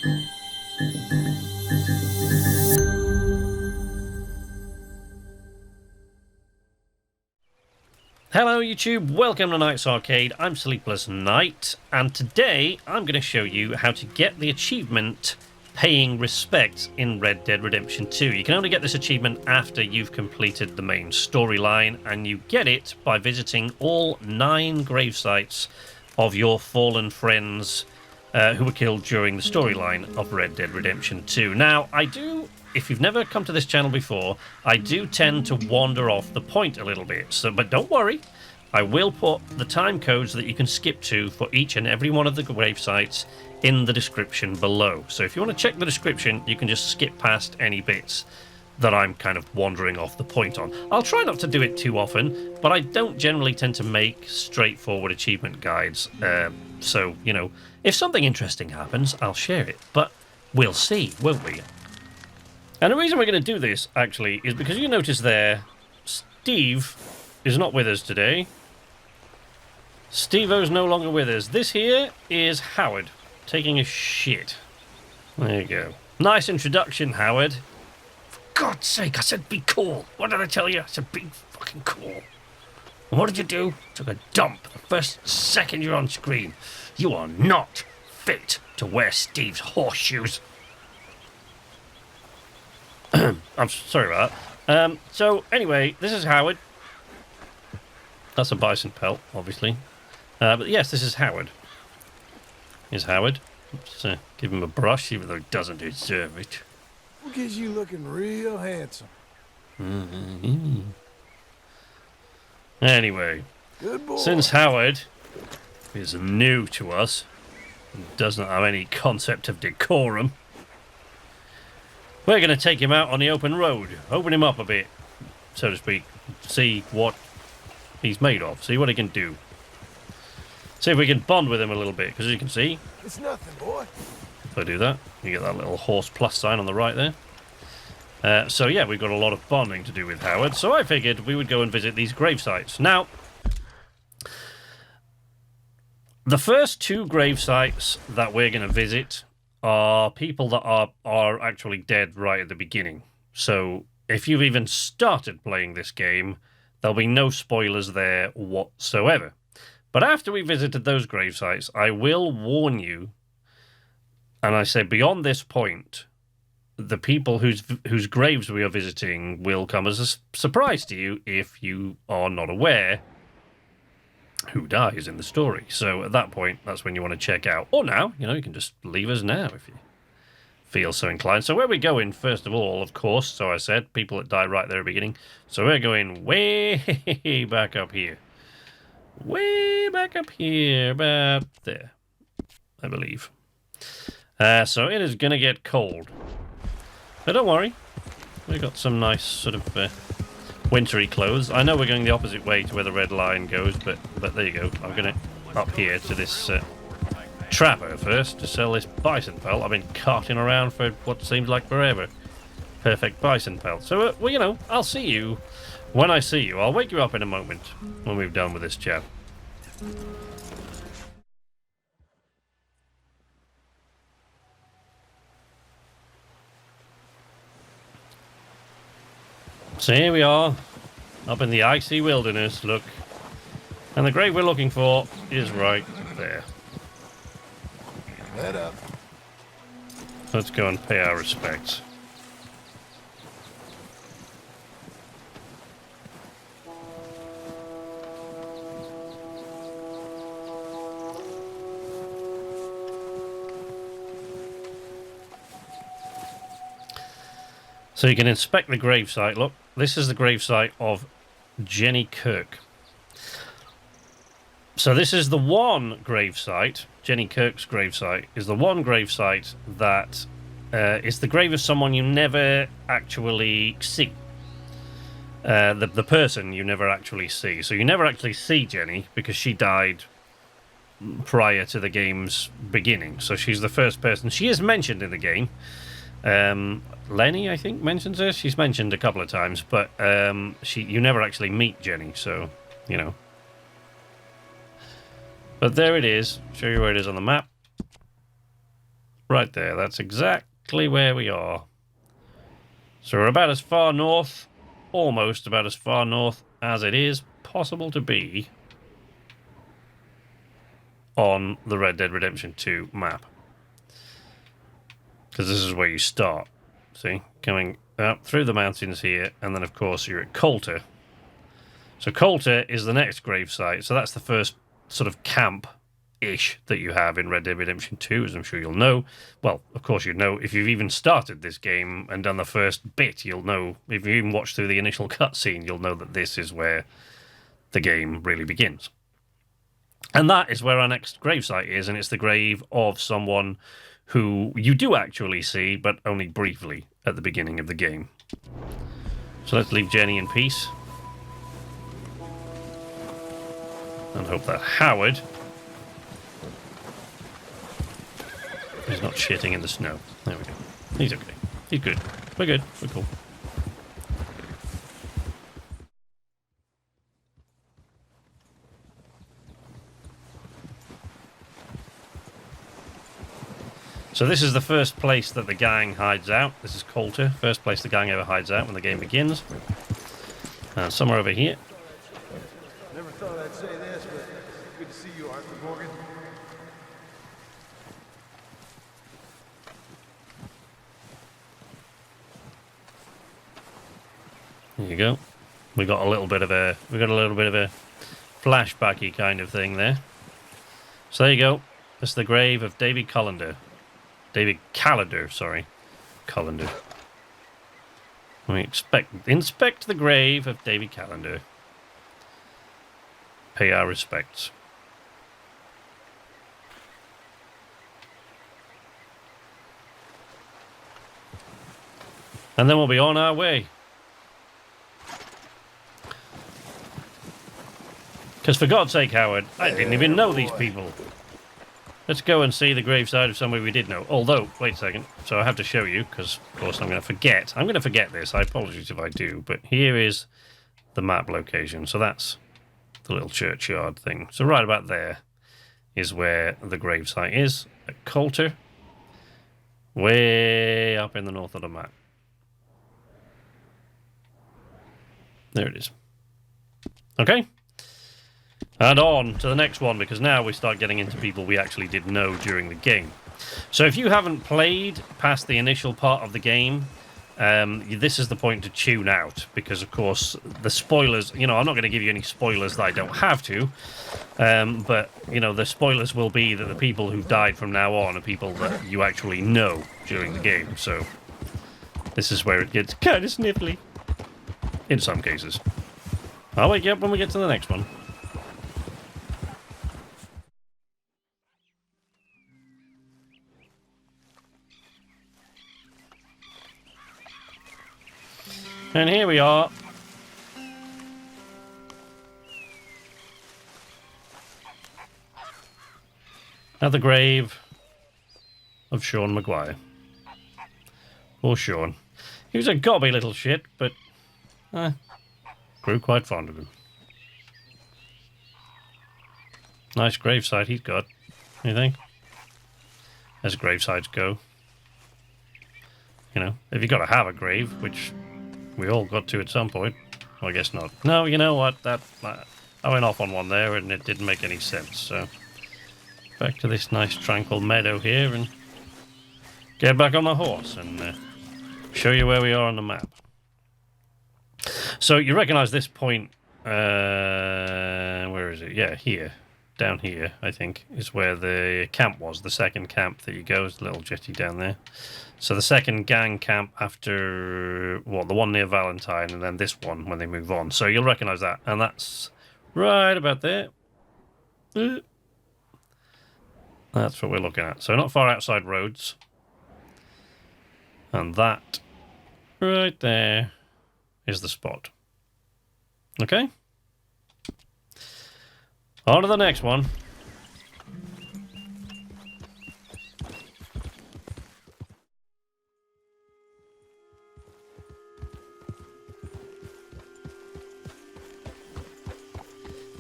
Hello YouTube, welcome to Night's Arcade. I'm Sleepless Night, and today I'm going to show you how to get the achievement Paying Respect in Red Dead Redemption 2. You can only get this achievement after you've completed the main storyline, and you get it by visiting all 9 gravesites of your fallen friends who were killed during the storyline of Red Dead Redemption 2. Now, if you've never come to this channel before, I do tend to wander off the point a little bit, but don't worry, I will put the time codes that you can skip to for each and every one of the grave sites in the description below. So if you want to check the description, you can just skip past any bits that I'm kind of wandering off the point on. I'll try not to do it too often, but I don't generally tend to make straightforward achievement guides. So, you know, if something interesting happens, I'll share it, but we'll see, won't we? And the reason we're going to do this, actually, is because you notice there, Steve is not with us today. Steve-O's no longer with us. This here is Howard, taking a shit. There you go. Nice introduction, Howard. For God's sake, I said be cool. What did I tell you? I said be fucking cool. And what did you do? Took a dump the first second you're on screen. You are not fit to wear Steve's horseshoes. I'm sorry about that. So, anyway, this is Howard. That's a bison pelt, obviously. But yes, this is Howard. Here's Howard. Let's give him a brush, even though he doesn't deserve it. Look at you looking real handsome. Mm-hmm. Anyway, Good boy. since Howard is new to us and doesn't have any concept of decorum, we're going to take him out on the open road, open him up a bit, so to speak, see what he's made of, see what he can do. See if we can bond with him a little bit, because as you can see, It's nothing, boy. if I do that, you get that little horse plus sign on the right there. So yeah, we've got a lot of bonding to do with Howard, so I figured we would go and visit these grave sites. Now, the first 2 grave sites that we're going to visit are people that are actually dead right at the beginning. So if you've even started playing this game, there'll be no spoilers there whatsoever. But after we visited those grave sites, I will warn you, and I say beyond this point, the people whose graves we are visiting will come as a surprise to you if you are not aware who dies in the story. So at that point, that's when you want to check out. Or now, you know, you can just leave us now if you feel so inclined. So where we're going, first of all, of course, so I said, people that died right there at the beginning. So we're going way back up here. Way back up here, about there, I believe. So it is going to get cold. But don't worry, we've got some nice sort of wintry clothes. I know we're going the opposite way to where the red line goes, but there you go. I'm going to up here to this trapper first to sell this bison pelt. I've been carting around for what seems like forever. Perfect bison pelt. So, well, you know, I'll see you when I see you. I'll wake you up in a moment when we've done with this chat. So here we are, up in the icy wilderness, look. And the grave we're looking for is right there. Head up. Let's go and pay our respects. So you can inspect the gravesite. Look, this is the gravesite of Jenny Kirk. So this is the one gravesite, Jenny Kirk's gravesite, is the one gravesite that is the grave of someone you never actually see. The person you never actually see. So you never actually see Jenny because she died prior to the game's beginning. So she's the first person. She is mentioned in the game. Lenny, I think, mentions her. She's mentioned a couple of times, but you never actually meet Jenny, so, you know. But there it is. Show you where it is on the map. Right there, that's exactly where we are. So we're about as far north, almost about as far north as it is possible to be on the Red Dead Redemption 2 map. Because this is where you start. See? Coming up through the mountains here, and then of course you're at Coulter. So Coulter is the next gravesite, so that's the first sort of camp-ish that you have in Red Dead Redemption 2, as I'm sure you'll know. Well, of course you know, if you've even started this game and done the first bit, you'll know, if you even watched through the initial cutscene, you'll know that this is where the game really begins. And that is where our next gravesite is, and it's the grave of someone who you do actually see, but only briefly at the beginning of the game. So let's leave Jenny in peace. And hope that Howard is not shitting in the snow. There we go. He's okay. He's good. We're good. We're cool. So this is the first place that the gang hides out. This is Coulter. First place the gang ever hides out when the game begins. And somewhere over here. Never thought I'd say this, but good to see you, Arthur Morgan. There you go. We got a little bit of a flashbacky kind of thing there. So there you go. This is the grave of David Callender. David Callender, sorry. Callender. We inspect the grave of David Callender. Pay our respects. And then we'll be on our way. Because for God's sake, Howard, I didn't even know these people. Let's go and see the graveside of somebody we did know. Although, wait a second. So I have to show you, because of course I'm going to forget. I'm going to forget this. I apologize if I do. But here is the map location. So that's the little churchyard thing. So right about there is where the gravesite is. At Coulter. Way up in the north of the map. There it is. Okay. And on to the next one, because now we start getting into people we actually did know during the game. So if you haven't played past the initial part of the game, this is the point to tune out, because of course the spoilers, I'm not going to give you any spoilers that I don't have to, but the spoilers will be that the people who died from now on are people that you actually know during the game. So this is where it gets kind of sniffly in some cases. I'll wake you up when we get to the next one. And here we are. At the grave of Sean Maguire. Poor Sean. He was a gobby little shit, but grew quite fond of him. Nice gravesite he's got, you think? As gravesites go. If you've got to have a grave, which we all got to at some point. Well, I guess not. No, you know what? I went off on one there and it didn't make any sense. So back to this nice tranquil meadow here and get back on the horse and show you where we are on the map. So you recognize this point. Where is it? Yeah, here. Down here, I think, is where the camp was. The second camp that you go is the little jetty down there. So the second gang camp after, the one near Valentine, and then this one when they move on. So you'll recognize that. And that's right about there. That's what we're looking at. So not far outside roads. And that right there is the spot. Okay? On to the next one.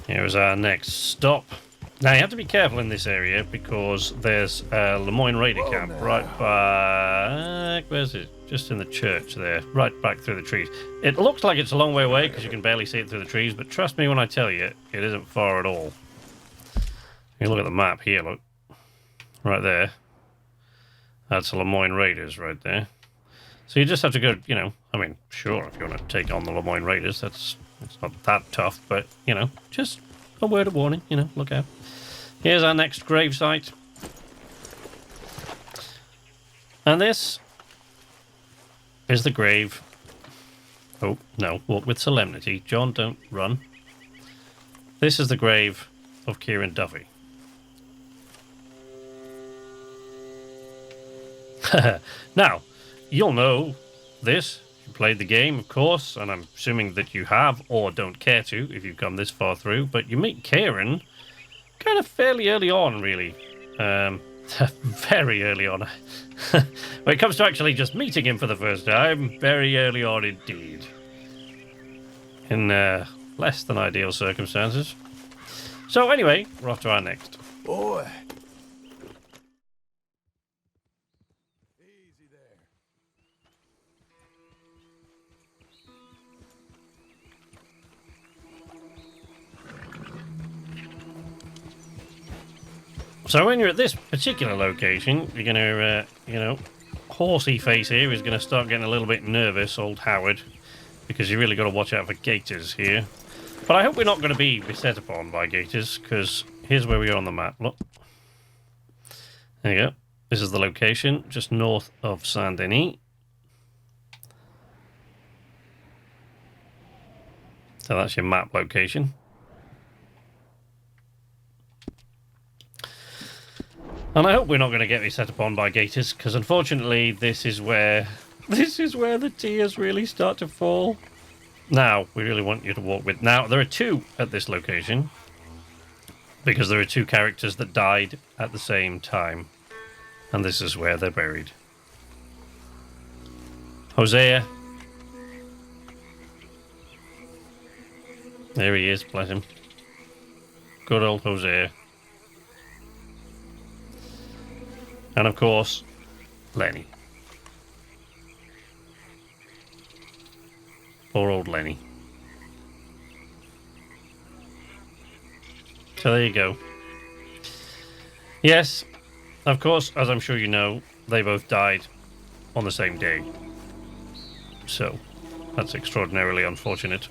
Here's our next stop. Now you have to be careful in this area because there's a Lemoyne Raider camp right back. Where's it? Just in the church there, right back through the trees. It looks like it's a long way away because you can barely see it through the trees, but trust me when I tell you, it isn't far at all. You look at the map here, look. Right there. That's the Lemoyne Raiders right there. So you just have to go, you know, I mean, sure, if you want to take on the Lemoyne Raiders, it's not that tough, but, you know, just a word of warning, you know, look out. Here's our next gravesite. And this is the grave. Oh, no, walk with solemnity. John, don't run. This is the grave of Kieran Duffy. Now, you'll know this. You played the game, of course, and I'm assuming that you have, or don't care to, if you've come this far through, but you meet Kieran kind of fairly early on, really. Very early on. When it comes to actually just meeting him for the first time, very early on indeed. In less than ideal circumstances. So anyway, we're off to our next. Boy. Easy there. So when you're at this particular location, you're going to, you know, horsey face here is going to start getting a little bit nervous, old Howard, because you really got to watch out for gators here. But I hope we're not going to be beset upon by gators, because here's where we are on the map. Look. There you go. This is the location, just north of Saint-Denis. So that's your map location. And I hope we're not going to get beset upon by gators, because unfortunately this is where the tears really start to fall. Now, we really want you to walk with... Now, there are two at this location, because there are two characters that died at the same time. And this is where they're buried. Hosea. There he is, bless him. Good old Hosea. And of course, Lenny. Poor old Lenny. So there you go. Yes, of course, as I'm sure you know, they both died on the same day. So, that's extraordinarily unfortunate.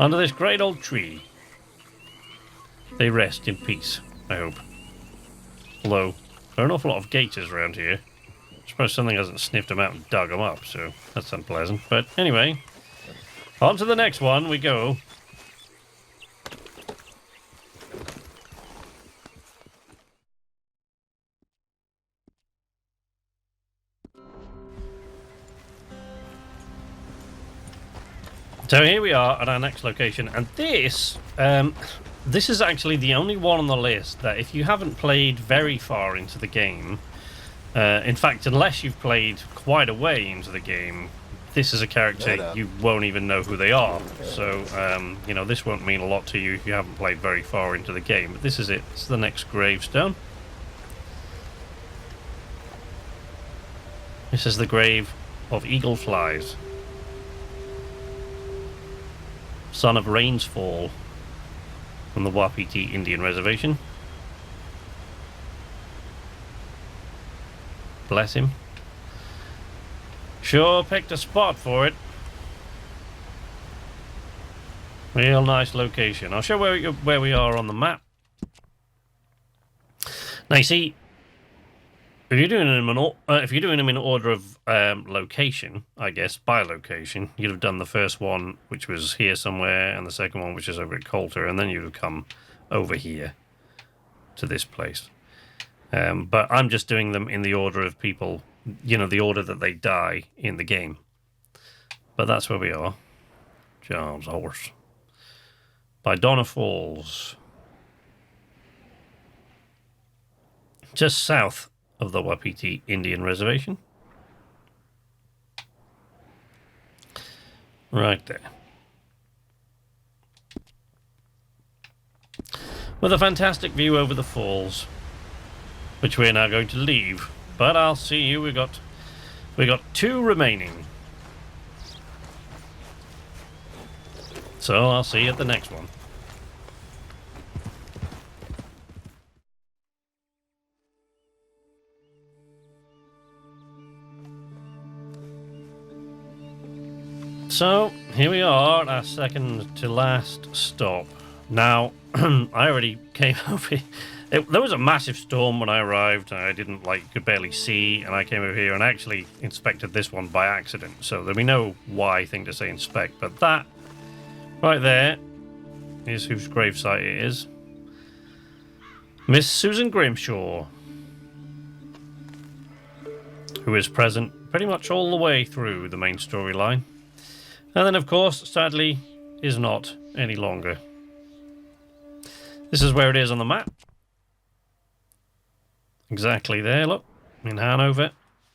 Under this great old tree, they rest in peace, I hope. Although, there are an awful lot of gators around here. I suppose something hasn't sniffed them out and dug them up, so that's unpleasant. But anyway, on to the next one we go. So here we are at our next location, and this is actually the only one on the list that if you haven't played very far into the game, in fact, unless you've played quite a way into the game, this is a character you won't even know who they are. So, you know, this won't mean a lot to you if you haven't played very far into the game, but this is it. It's the next gravestone. This is the grave of Eagle Flies, son of Rains Fall, from the Wapiti Indian Reservation. Bless him. Sure picked a spot for it. Real nice location. I'll show where we are on the map. Now you see, if you're doing them in order of location, I guess by location, you'd have done the first one, which was here somewhere, and the second one, which is over at Coulter, and then you'd have come over here to this place. But I'm just doing them in the order of people, you know, the order that they die in the game. But that's where we are. Job's Horse. By Donna Falls. Just south of the Wapiti Indian Reservation. Right there. with a fantastic view over the falls, which we're now going to leave. But I'll see you. We got 2 remaining. So I'll see you at the next one. So here we are at our second to last stop. Now, I already came over here. There was a massive storm when I arrived. I could barely see, and I came over here and actually inspected this one by accident. So there'll be no why thing to say inspect, but that right there is whose gravesite it is. Miss Susan Grimshaw, who is present pretty much all the way through the main storyline. And then, of course, sadly, is not any longer. This is where it is on the map. Exactly there, look, in Hanover.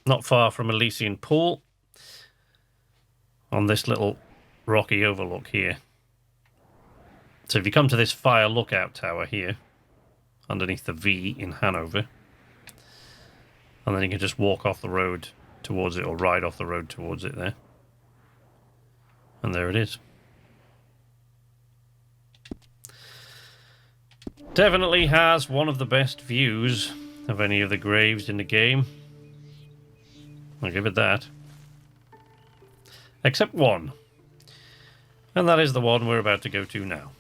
Not far from Elysian Pool. On this little rocky overlook here. So if you come to this fire lookout tower here, underneath the V in Hanover, and then you can just walk off the road towards it, or ride off the road towards it there. And there it is. Definitely has one of the best views of any of the graves in the game. I'll give it that. Except one. And that is the one we're about to go to now.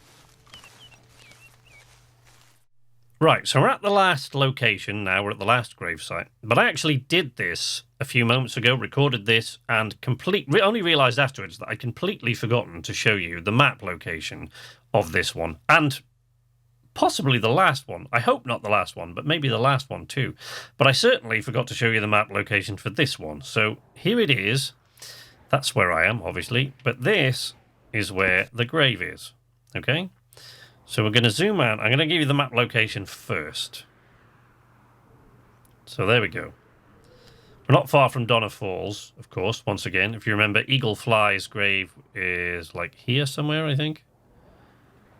Right, so we're at the last location now, we're at the last gravesite. But I actually did this a few moments ago, recorded this, and only realised afterwards that I'd completely forgotten to show you the map location of this one. And possibly the last one. I hope not the last one, but maybe the last one too. But I certainly forgot to show you the map location for this one. So here it is. That's where I am, obviously. But this is where the grave is. Okay? So we're going to zoom out. I'm going to give you the map location first. So there we go. We're not far from Donna Falls, of course, once again. If you remember, Eagle Fly's grave is like here somewhere, I think.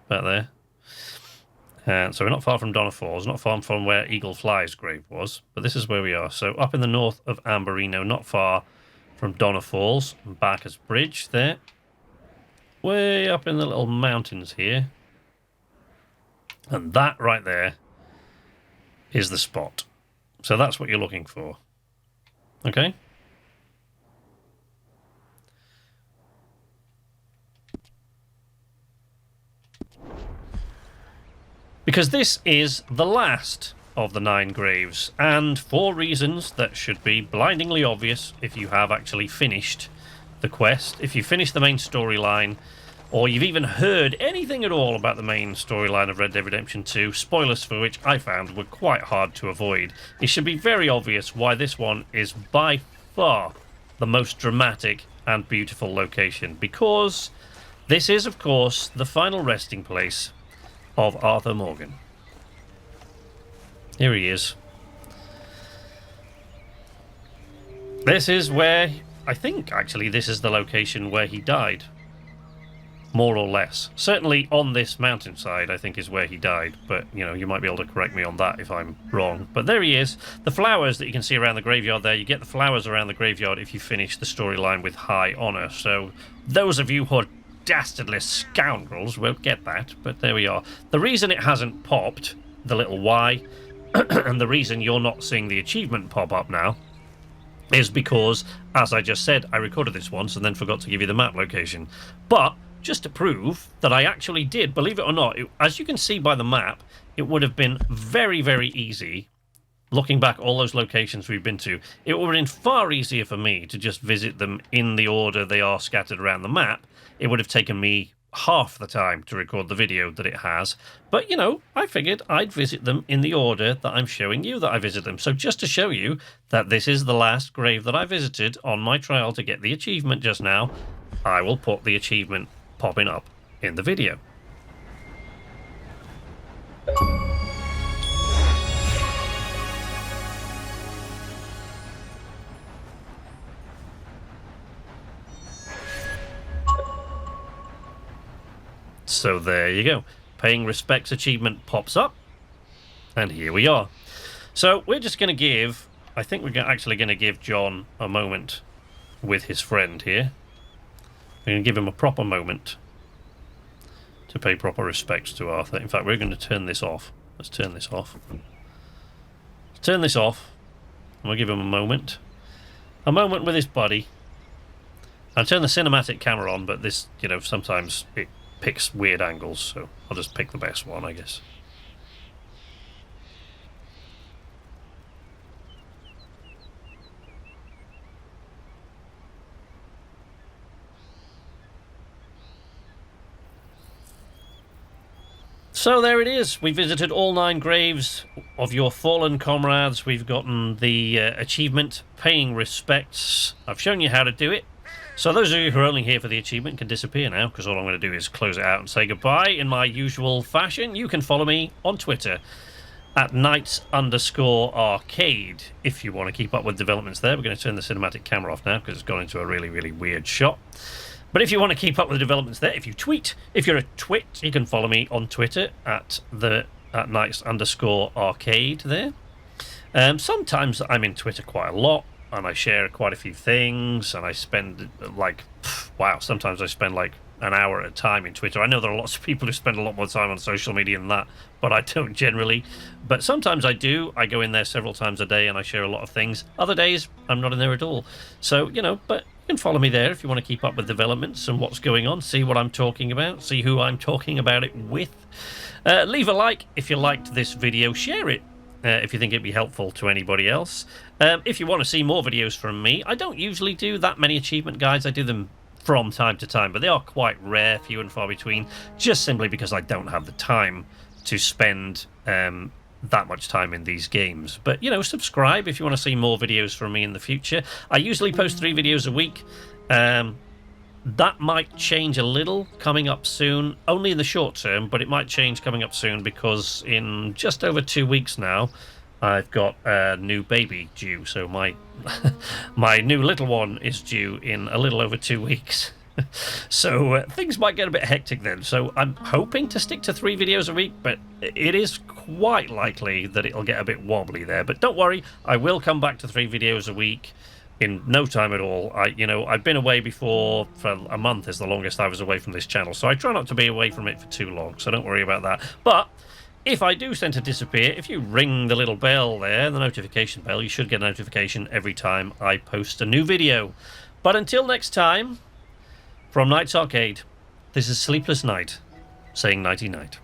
About there. And so we're not far from Donna Falls, not far from where Eagle Fly's grave was. But this is where we are. So up in the north of Amberino, not far from Donna Falls. Barker's Bridge there. Way up in the little mountains here. And that right there is the spot. So that's what you're looking for. Okay? Because this is the last of the 9 graves, and for reasons that should be blindingly obvious if you have actually finished the quest, if you finish the main storyline, or you've even heard anything at all about the main storyline of Red Dead Redemption 2, spoilers for which I found were quite hard to avoid. It should be very obvious why this one is by far the most dramatic and beautiful location, because this is, of course, the final resting place of Arthur Morgan. Here he is. This is where, I think actually this is the location where he died. More or less. Certainly on this mountainside, I think, is where he died. But, you know, you might be able to correct me on that if I'm wrong. But there he is. The flowers that you can see around the graveyard there, you get the flowers around the graveyard if you finish the storyline with high honour. So those of you who are dastardly scoundrels will get that. But there we are. The reason it hasn't popped, the little Y, and the reason you're not seeing the achievement pop up now, is because, as I just said, I recorded this once and then forgot to give you the map location. But just to prove that I actually did, believe it or not, as you can see by the map, it would have been very, very easy, looking back all those locations we've been to, it would have been far easier for me to just visit them in the order they are scattered around the map. It would have taken me half the time to record the video that it has. But, you know, I figured I'd visit them in the order that I'm showing you that I visit them. So just to show you that this is the last grave that I visited on my trial to get the achievement just now, I will put the achievement popping up in the video. So there you go. Paying Respects achievement pops up. And here we are. So we're just going to give... I think we're actually going to give John a moment with his friend here. We're going to give him a proper moment to pay proper respects to Arthur. In fact, we're going to turn this off. Let's turn this off. Let's turn this off. And we'll give him a moment. A moment with his buddy. I'll turn the cinematic camera on, but this, you know, sometimes it picks weird angles, so I'll just pick the best one, I guess. So there it is. We visited all 9 graves of your fallen comrades. We've gotten the achievement, Paying Respects. I've shown you how to do it. So those of you who are only here for the achievement can disappear now, because all I'm going to do is close it out and say goodbye in my usual fashion. You can follow me on Twitter at @knights_arcade if you want to keep up with developments there. We're going to turn the cinematic camera off now because it's gone into a really, really weird shot. But if you want to keep up with the developments there, if you tweet, if you're a twit, you can follow me on Twitter at @knights_arcade there. Sometimes I'm in Twitter quite a lot, and I share quite a few things, and I spend sometimes I spend like an hour at a time in Twitter. I know there are lots of people who spend a lot more time on social media than that, but I don't generally. But sometimes I do. I go in there several times a day, and I share a lot of things. Other days, I'm not in there at all. So, you know, but you can follow me there if you want to keep up with developments and what's going on, see what I'm talking about, see who I'm talking about it with. Leave a like if you liked this video. Share it if you think it'd be helpful to anybody else. If you want to see more videos from me, I don't usually do that many achievement guides. I do them from time to time, but they are quite rare, few and far between, just simply because I don't have the time to spend that much time in these games. But, you know, subscribe if you want to see more videos from me in the future. I usually post 3 videos a week. That might change a little coming up soon, only in the short term, but it might change coming up soon because in just over 2 weeks now, I've got a new baby due. So my new little one is due in a little over 2 weeks. So things might get a bit hectic then. So I'm hoping to stick to 3 videos a week, but it is quite likely that it'll get a bit wobbly there. But don't worry, I will come back to 3 videos a week in no time at all. I've been away before for a month is the longest I was away from this channel. So I try not to be away from it for too long. So don't worry about that. But if I do tend to disappear, if you ring the little bell there, the notification bell, you should get a notification every time I post a new video. But until next time, from Knights Arcade, this is Sleepless Night, saying nighty-night.